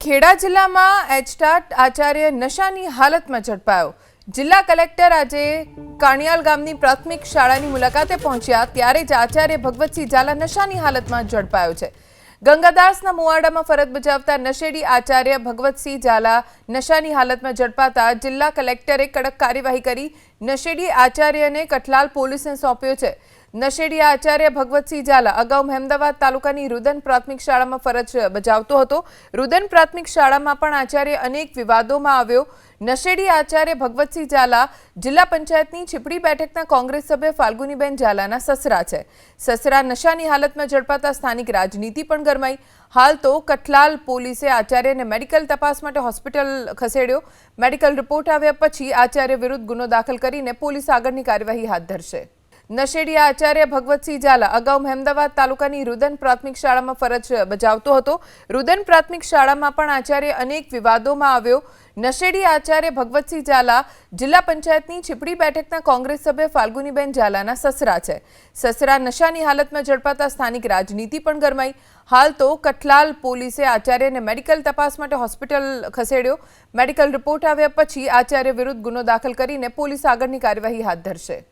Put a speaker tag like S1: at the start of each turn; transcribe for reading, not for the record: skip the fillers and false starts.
S1: ખેડા જિલ્લામાં એચટાટ આચાર્ય નશાની હાલતમાં ઝડપાયો। જિલ્લા કલેક્ટર આજે કાણિયાલ ગામની પ્રાથમિક શાળાની મુલાકાતે પહોંચ્યા ત્યારે જ આચાર્ય ભગવતસિંહ ઝાલા નશાની હાલતમાં ઝડપાયો છે। ગંગાદાસના મુવાડામાં ફરજ બજાવતા નશેડી આચાર્ય ભગવતસિંહ ઝાલા નશાની હાલતમાં ઝડપાતા જિલ્લા કલેક્ટરે કડક કાર્યવાહી કરી નશેડી આચાર્યને કઠલાલ પોલીસને સોંપ્યો છે। નશેડી આચાર્ય ભગવતસિંહ ઝાલા અગાઉ મહેમદાવાદ તાલુકાની રુદન પ્રાથમિક શાળામાં ફરજ બજાવતો હતો। રુદન પ્રાથમિક શાળામાં પણ આચાર્ય અનેક વિવાદોમાં આવ્યો। નશેડી આચાર્ય ભગવતસિંહ ઝાલા જિલ્લા પંચાયતની છીપડી બેઠકના કોંગ્રેસ સભ્ય ફાલ્ગુનીબેન ઝાલાના સસરા છે। સસરા નશાની હાલતમાં ઝડપાતા સ્થાનિક રાજનીતિ પણ ગરમાઈ। હાલ તો કઠલાલ પોલીસે આચાર્યને મેડિકલ તપાસ માટે હોસ્પિટલ ખસેડ્યો। મેડિકલ રિપોર્ટ આવ્યા પછી આચાર્ય વિરુદ્ધ ગુનો દાખલ કરીને પોલીસ આગળની કાર્યવાહી હાથ ધરશે। નશેડી આચાર્ય ભગવતસિંહ ઝાલા અગાઉ મહેમદાવાદ તાલુકાની રુદન પ્રાથમિક શાળામાં ફરજ બજાવતો હતો। રુદન પ્રાથમિક શાળામાં પણ આચાર્ય અનેક વિવાદોમાં આવ્યો। નશેડી આચાર્ય ભગવતસિંહ ઝાલા જિલ્લા પંચાયતની છીપડી બેઠકના કોંગ્રેસ સભ્ય ફાલ્ગુનીબેન ઝાલાના સસરા છે। સસરા નશાની હાલતમાં ઝડપાતા સ્થાનિક રાજનીતિ પણ ગરમાઈ। હાલ તો કઠલાલ પોલીસે આચાર્યને મેડિકલ તપાસ માટે હોસ્પિટલ ખસેડ્યો। મેડિકલ રિપોર્ટ આવ્યા પછી આચાર્ય વિરુદ્ધ ગુનો દાખલ કરીને પોલીસ આગળની કાર્યવાહી હાથ ધરશે।